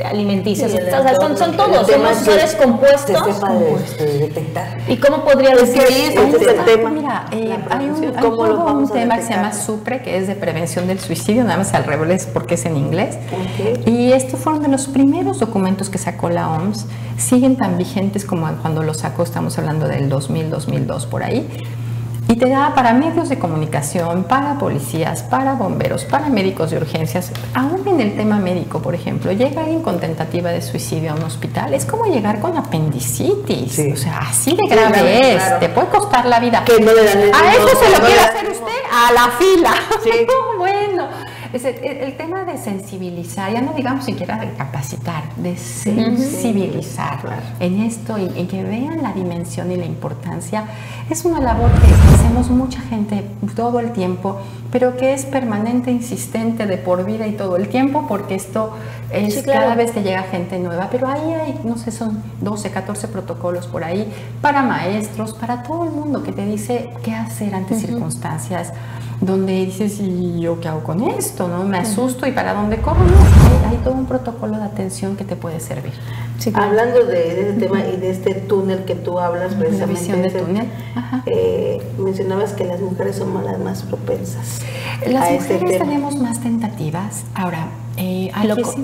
alimenticios, son todos, somos seres compuestos. Detectar. ¿Y cómo podría decir eso? Ese es el tema. Mira, hay un tema que se llama SUPRE, que es de prevención del suicidio, nada más al revés porque es en inglés. Y estos fueron de los primeros documentos que sacó la OMS, siguen tan vigentes como cuando los sacó, estamos hablando del 2000, 2002, por ahí. Y te da para medios de comunicación, para policías, para bomberos, para médicos de urgencias. Aún en el tema médico, por ejemplo, llega alguien con tentativa de suicidio a un hospital, es como llegar con apendicitis. O sea, así de grave es, te puede costar la vida. Que no le dan ¿A eso se lo quiere hacer usted? A la fila. Bueno, el tema de sensibilizar, ya no digamos siquiera de capacitar, de sensibilizar en esto y en que vean la dimensión y la importancia, es una labor que hacemos mucha gente todo el tiempo, pero que es permanente, insistente, de por vida y todo el tiempo, porque esto es, sí, claro, cada vez te llega gente nueva, pero ahí hay, no sé, son 12, 14 protocolos por ahí, para maestros, para todo el mundo, que te dice qué hacer ante circunstancias donde dices, ¿y yo qué hago con esto? ¿No? Me asusto y ¿para dónde corro? No, hay todo un protocolo de atención que te puede servir. Sí, hablando de este tema y de este túnel que tú hablas, precisamente, la visión de túnel, mencionabas que las mujeres son las más propensas. Las mujeres tenemos más tentativas. Ahora,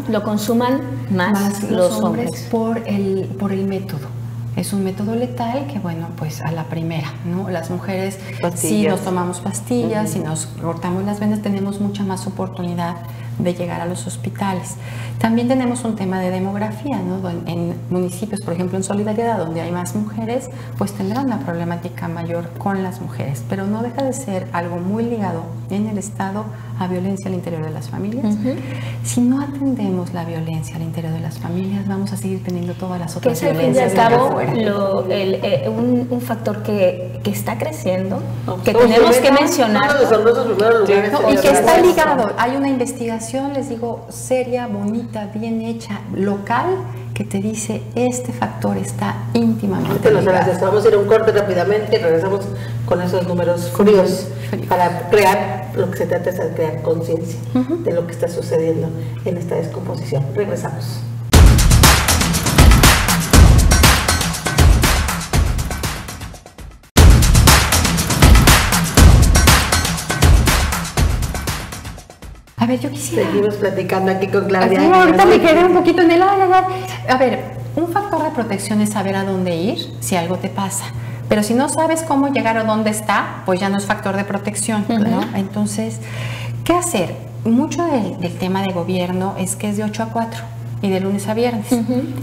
lo consuman más los hombres por el método. Es un método letal que, bueno, pues a la primera, ¿no? Las mujeres, si nos tomamos pastillas, si nos cortamos las venas, tenemos mucha más oportunidad de llegar a los hospitales. También tenemos un tema de demografía, ¿no? En municipios, por ejemplo, en Solidaridad, donde hay más mujeres, pues tendrán una problemática mayor con las mujeres, pero no deja de ser algo muy ligado en el Estado a violencia al interior de las familias. Si no atendemos la violencia al interior de las familias, vamos a seguir teniendo todas las otras violencias de afuera. Un factor que está creciendo, que tenemos que mencionar. Y que está ligado. Hay una investigación, les digo, seria, bonita, bien hecha, local, que te dice este factor está íntimamente ligado. Vamos a ir a un corte rápidamente y regresamos con esos números fríos para crear, lo que se trata es de crear conciencia de lo que está sucediendo en esta descomposición. Regresamos. A ver, yo quisiera... Seguimos platicando aquí con Claudia. Sí, ahorita me quedé un poquito en el... A ver, un factor de protección es saber a dónde ir si algo te pasa. Pero si no sabes cómo llegar o dónde está, pues ya no es factor de protección, ¿no? Entonces, ¿qué hacer? Mucho del tema de gobierno es que es de 8 a 4 y de lunes a viernes.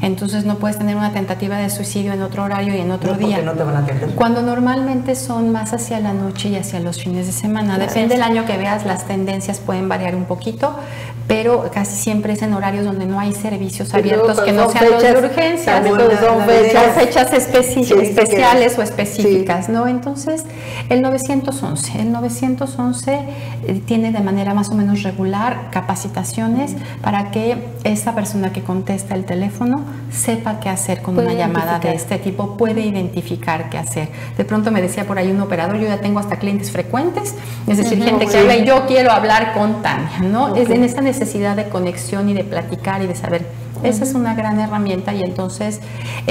Entonces no puedes tener una tentativa de suicidio en otro horario y en otro día. No te van a atender. Cuando normalmente son más hacia la noche y hacia los fines de semana. Depende del año que veas, las tendencias pueden variar un poquito, pero casi siempre es en horarios donde no hay servicios abiertos que no sean los de urgencia. Son fechas especiales o específicas, ¿no? Entonces, el 911 tiene de manera más o menos regular capacitaciones para que esta persona que contesta el teléfono sepa qué hacer con una llamada de este tipo, puede identificar qué hacer. De pronto me decía por ahí un operador, yo ya tengo hasta clientes frecuentes, es decir, gente que habla y yo quiero hablar con Tania, ¿no? Es en esta necesidad de conexión y de platicar y de saber. Esa es una gran herramienta y entonces,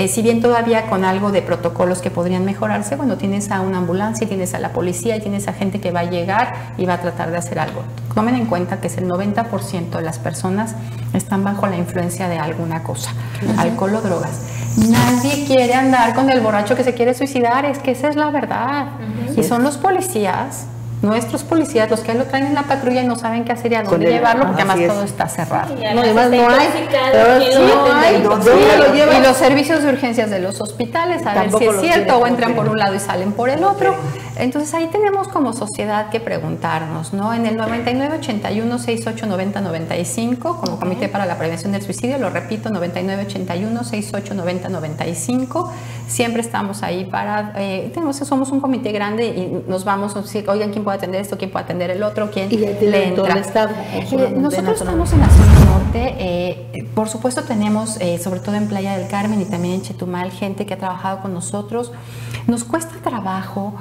si bien todavía con algo de protocolos que podrían mejorarse, bueno, tienes a una ambulancia, tienes a la policía y tienes a gente que va a llegar y va a tratar de hacer algo. Tomen en cuenta que es el 90% de las personas están bajo la influencia de alguna cosa, alcohol o drogas. Nadie quiere andar con el borracho que se quiere suicidar, es que esa es la verdad. Y son los policías, nuestros policías, los que lo traen en la patrulla y no saben qué hacer y a dónde llevarlo, porque además todo está cerrado. Y además no hay. Y los servicios de urgencias de los hospitales, a ver si es cierto, o entran por un lado y salen por el otro. Entonces ahí tenemos como sociedad que preguntarnos, ¿no? En el 9981-6890-95, como Comité para la Prevención del Suicidio, lo repito, 9981-6890-95, siempre estamos ahí para, somos un comité grande y nos vamos, oigan, ¿quién puede atender esto? ¿Quién puede atender el otro? ¿Quién le entra? Nosotros estamos en la zona norte, por supuesto tenemos, sobre todo en Playa del Carmen y también en Chetumal, gente que ha trabajado con nosotros. Nos cuesta trabajo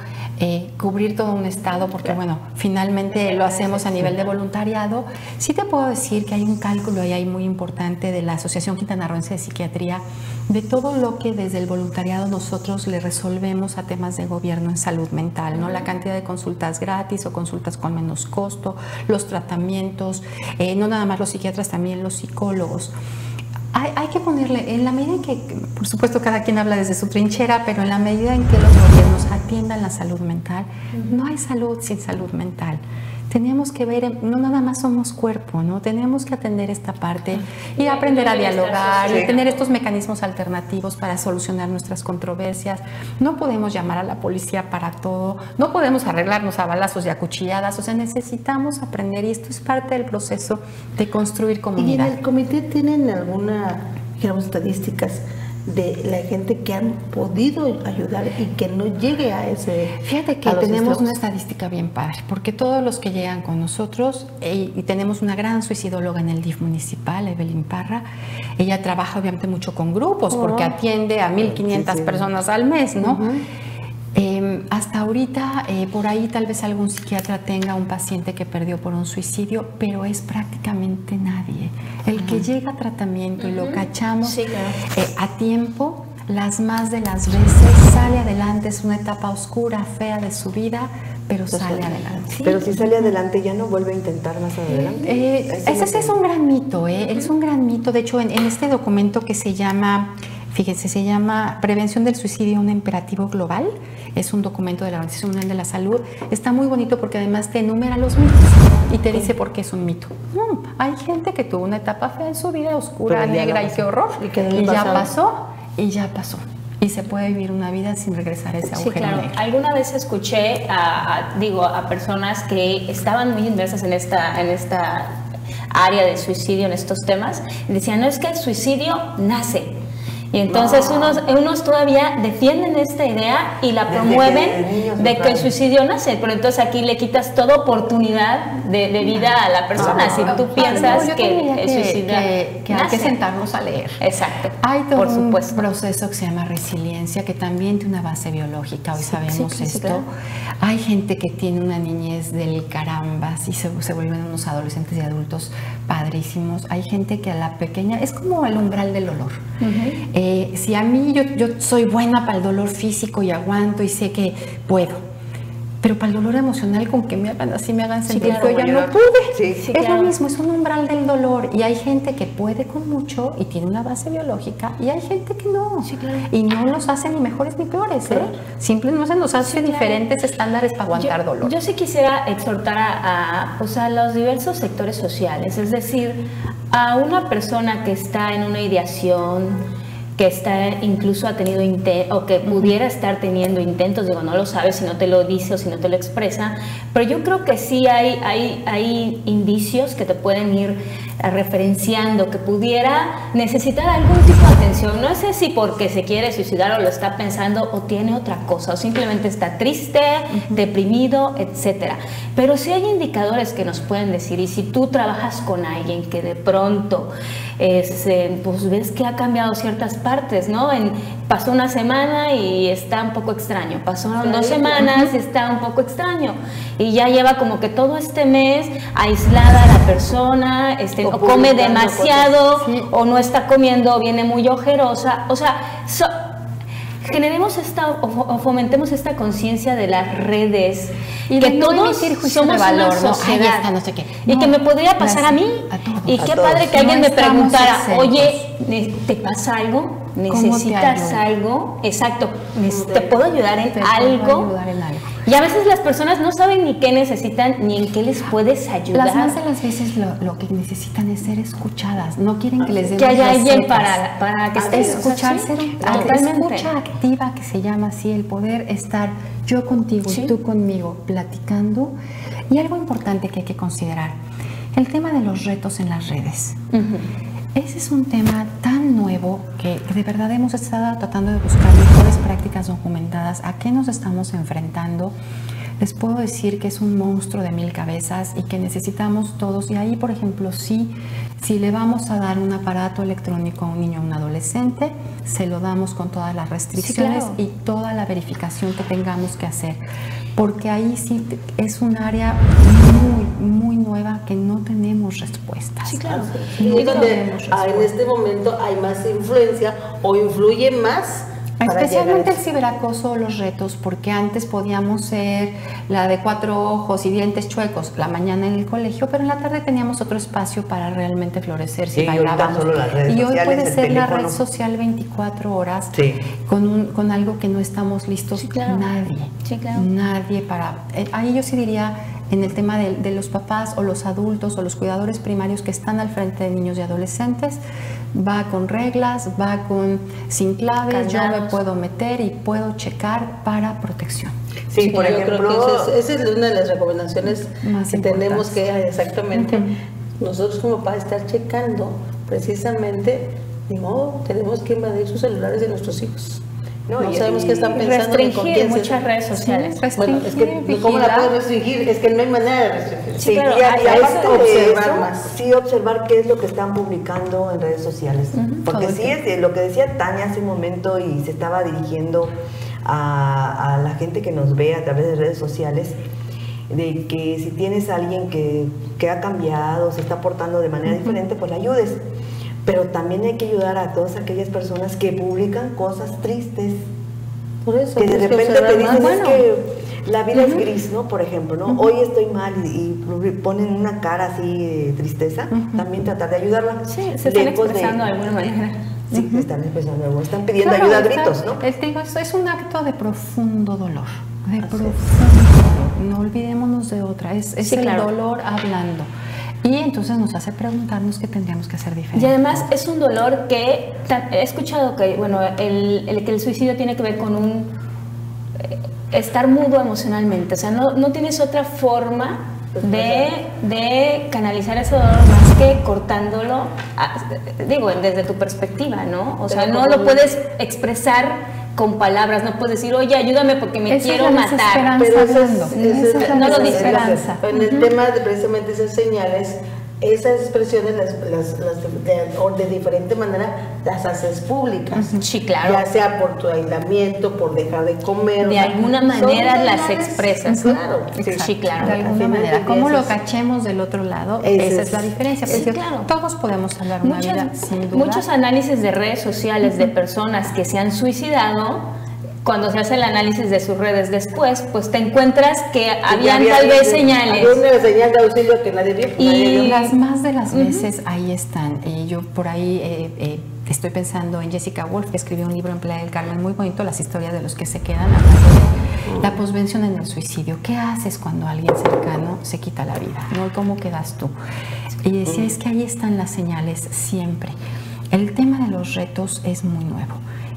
cubrir todo un estado porque, bueno, finalmente lo hacemos a nivel de voluntariado. Sí te puedo decir que hay un cálculo ahí muy importante de la Asociación Quintanarroense de Psiquiatría de todo lo que desde el voluntariado nosotros le resolvemos a temas de gobierno en salud mental, ¿no? La cantidad de consultas gratis o consultas con menos costo, los tratamientos, no nada más los psiquiatras, también los psicólogos. Hay que ponerle, en la medida en que, por supuesto, cada quien habla desde su trinchera, pero en la medida en que los gobiernos atiendan la salud mental, no hay salud sin salud mental. Tenemos que ver, no nada más somos cuerpo, ¿no? Tenemos que atender esta parte y aprender a dialogar y tener estos mecanismos alternativos para solucionar nuestras controversias. No podemos llamar a la policía para todo, no podemos arreglarnos a balazos y a cuchilladas, o sea, necesitamos aprender y esto es parte del proceso de construir comunidad. ¿Y en el comité tienen alguna, digamos, estadísticas de la gente que han podido ayudar y que no llegue a ese... Fíjate que tenemos una estadística bien padre, porque todos los que llegan con nosotros, y tenemos una gran suicidóloga en el DIF municipal, Evelyn Parra, ella trabaja obviamente mucho con grupos, porque atiende a 1,500 personas al mes, ¿no? Hasta ahorita, por ahí tal vez algún psiquiatra tenga un paciente que perdió por un suicidio, pero es prácticamente nadie. El que llega a tratamiento y lo cachamos a tiempo, las más de las veces sale adelante. Es una etapa oscura, fea de su vida, pero sale adelante. Pero si sale adelante, ¿ya no vuelve a intentar más adelante? Ese es un gran mito, es un gran mito. De hecho, en este documento que se llama... Fíjense, se llama Prevención del Suicidio, un imperativo global. Es un documento de la Organización Mundial de la Salud. Está muy bonito porque además te enumera los mitos y te dice por qué es un mito. Hay gente que tuvo una etapa fea en su vida, oscura, negra, y qué horror. Y ya pasó, y ya pasó. Y se puede vivir una vida sin regresar a ese agujero negro. Alguna vez escuché a personas que estaban muy inmersas en esta área del suicidio, en estos temas, y decían, no, es que el suicidio nace. Y entonces unos todavía defienden esta idea y la promueven de que el suicidio nace, pero entonces aquí le quitas toda oportunidad de vida a la persona. Si tú piensas que el suicidio hay que sentarnos a leer. Exacto. Hay todo un proceso que se llama resiliencia, que también tiene una base biológica. Hoy sabemos esto. Claro. Hay gente que tiene una niñez del carambas y se vuelven unos adolescentes y adultos padrísimos. Hay gente que a la pequeña es como el umbral del dolor. Si a mí yo soy buena para el dolor físico y aguanto y sé que puedo, pero para el dolor emocional, con que me hagan así, me hagan sentir que ya no pude. Es lo mismo, es un umbral del dolor. Y hay gente que puede con mucho y tiene una base biológica, y hay gente que no. Y no los hace ni mejores ni peores, simplemente nos hace diferentes estándares para aguantar dolor. Yo sí quisiera exhortar a los diversos sectores sociales, es decir, a una persona que está en una ideación, que incluso ha tenido o que pudiera estar teniendo intentos, digo, no lo sabes si no te lo dice o si no te lo expresa, pero yo creo que sí hay indicios que te pueden ir referenciando que pudiera necesitar algún tipo de atención. No sé si porque se quiere suicidar o lo está pensando o tiene otra cosa o simplemente está triste, deprimido, etcétera. Pero sí hay indicadores que nos pueden decir, y si tú trabajas con alguien que de pronto pues ves que ha cambiado ciertas partes, ¿no? Pasó una semana y está un poco extraño, pasaron 2 semanas y está un poco extraño, y ya lleva como que todo este mes aislada la persona, o come demasiado, o no está comiendo, viene muy ojerosa, o sea, generemos o fomentemos esta conciencia de las redes y que todos somos una sociedad, no sé qué. Y que me podría pasar a mí, y qué padre que alguien me preguntara, oye, ¿te pasa algo? ¿Necesitas algo? Exacto, ¿te puedo ayudar en algo? Y a veces las personas no saben ni qué necesitan, ni en qué les puedes ayudar. Las más de las veces lo que necesitan es ser escuchadas, no quieren que les den que haya alguien para que esté escucharse. Escucha activa, que se llama así, el poder estar yo contigo y tú conmigo platicando. Y algo importante que hay que considerar, el tema de los retos en las redes. Ese es un tema tan nuevo que de verdad hemos estado tratando de buscar mejores prácticas documentadas. ¿A qué nos estamos enfrentando? Les puedo decir que es un monstruo de 1000 cabezas y que necesitamos todos. Y ahí, por ejemplo, si le vamos a dar un aparato electrónico a un niño o a un adolescente, se lo damos con todas las restricciones y toda la verificación que tengamos que hacer. Porque ahí sí es un área muy, muy nueva que no tenemos respuestas. Y donde en este momento hay más influencia o influye más. Especialmente el ciberacoso o los retos, porque antes podíamos ser la de 4 ojos y dientes chuecos la mañana en el colegio, pero en la tarde teníamos otro espacio para realmente florecer si bailábamos. Y hoy puede ser la red social 24 horas con algo que no estamos listos nadie. Nadie para... ahí yo sí diría, en el tema de los papás o los adultos o los cuidadores primarios que están al frente de niños y adolescentes. Va con reglas, va con sin claves, yo me puedo meter y puedo checar para protección. Sí, por ejemplo, creo que esa es una de las recomendaciones que tenemos que, exactamente, nosotros como papás estar checando precisamente, ni modo, tenemos que invadir sus celulares de nuestros hijos. No sabemos qué están pensando. Restringir muchas redes sociales. Bueno, es que ¿cómo la puedes restringir? Es que no hay manera de restringir. Sí, pero hay que observar más. Sí, observar qué es lo que están publicando en redes sociales. Porque sí, es lo que decía Tania hace un momento y se estaba dirigiendo a la gente que nos ve a través de redes sociales, de que si tienes a alguien que ha cambiado, se está portando de manera diferente, pues la ayudes. Pero también hay que ayudar a todas aquellas personas que publican cosas tristes. Por eso, que de repente te dicen, es que la vida es gris, ¿no? Por ejemplo, ¿no? Hoy estoy mal y ponen una cara así de tristeza, también tratar de ayudarla. Sí, se están expresando de alguna manera. Sí, se están expresando de alguna manera. Están pidiendo ayuda a gritos, ¿no? Es un acto de profundo dolor. De profundo dolor. No olvidémonos de otra. Es el dolor hablando. Y entonces nos hace preguntarnos qué tendríamos que hacer diferente. Y además es un dolor que he escuchado que, bueno, que el suicidio tiene que ver con un estar mudo emocionalmente. O sea, no tienes otra forma de canalizar ese dolor más que cortándolo, desde tu perspectiva, ¿no? O sea, no lo puedes expresar con palabras, no puedes decir, oye, ayúdame porque me quiero matar. Pero no lo dice. En el tema de precisamente esas señales, esas expresiones de diferente manera las haces públicas. Sí, claro. Ya sea por tu aislamiento, por dejar de comer. De alguna manera las expresas. Claro. Sí, claro. De alguna manera. ¿Cómo lo cachemos del otro lado? Esa es la diferencia. Sí, claro. Todos podemos salvar una vida, sin duda. Muchos análisis de redes sociales de personas que se han suicidado, cuando se hace el análisis de sus redes después, pues te encuentras que habían tal vez señales. Había una señal de auxilio que nadie vio. Y las más de las veces ahí están. Yo por ahí estoy pensando en Jessica Wolf, que escribió un libro en Playa del Carmen muy bonito, las historias de los que se quedan, hablando de la posvención en el suicidio. ¿Qué haces cuando alguien cercano se quita la vida? ¿No? ¿Cómo quedas tú? Y decía, es que ahí están las señales siempre. El tema de los retos es muy nuevo.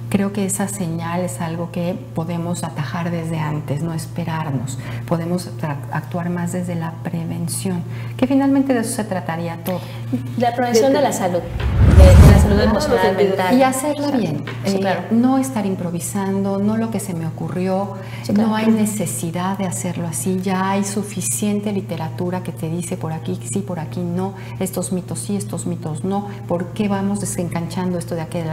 Creo que esa señal es algo que podemos atajar desde antes, no esperarnos. Podemos actuar más desde la prevención, que finalmente de eso se trataría todo. La prevención de la salud, de la salud emocional, mental. Y hacerlo bien. Sí, claro. No estar improvisando, no lo que se me ocurrió. Sí, claro. No hay necesidad de hacerlo así. Ya hay suficiente literatura que te dice por aquí sí, por aquí no. Estos mitos sí, estos mitos no. ¿Por qué vamos desenganchando esto de aquel?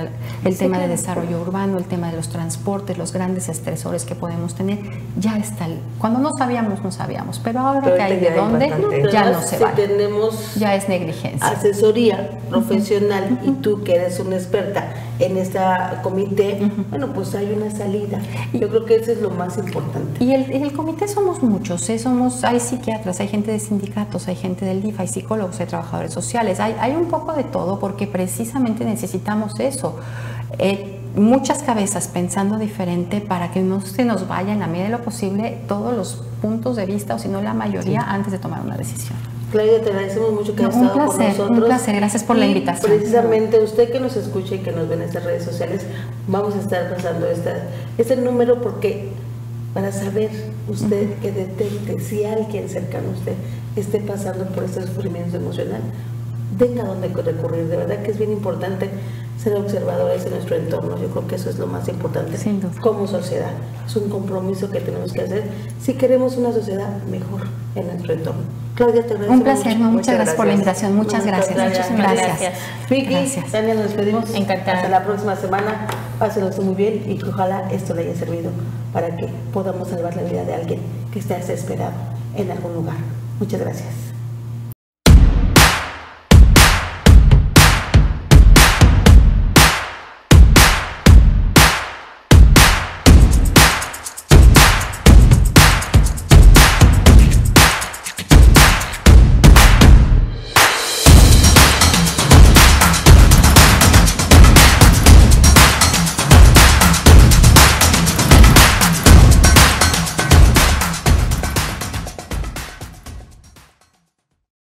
El tema de desarrollo urbano, el tema de los transportes, los grandes estresores que podemos tener, ya está. Cuando no sabíamos, no sabíamos, pero ahora que hay de dónde, ya no se va. Tenemos ya es negligencia. Asesoría profesional y tú que eres una experta en este comité, bueno, pues hay una salida. Yo creo que eso es lo más importante. Y el comité somos muchos, hay psiquiatras, hay gente de sindicatos, hay gente del DIF, hay psicólogos, hay trabajadores sociales, hay un poco de todo porque precisamente necesitamos eso. Muchas cabezas pensando diferente para que no se nos vaya en la medida de lo posible todos los puntos de vista o si no la mayoría antes de tomar una decisión. Claudia, te agradecemos mucho que hayas estado con nosotros. Un placer, gracias por la invitación. Precisamente usted que nos escucha y que nos ve en estas redes sociales, vamos a estar pasando este número porque para saber usted que detecte si alguien cercano a usted esté pasando por este sufrimiento emocional, tenga donde recurrir. De verdad que es bien importante ser observadores de nuestro entorno. Yo creo que eso es lo más importante como sociedad. Es un compromiso que tenemos que hacer si queremos una sociedad mejor en nuestro entorno. Claudia, te agradezco. Un placer, muchas gracias por la invitación. Muchas gracias. Gracias. Vicky, Tania, nos despedimos. Encantada. Hasta la próxima semana. Pásenlo muy bien y que ojalá esto le haya servido para que podamos salvar la vida de alguien que esté desesperado en algún lugar. Muchas gracias.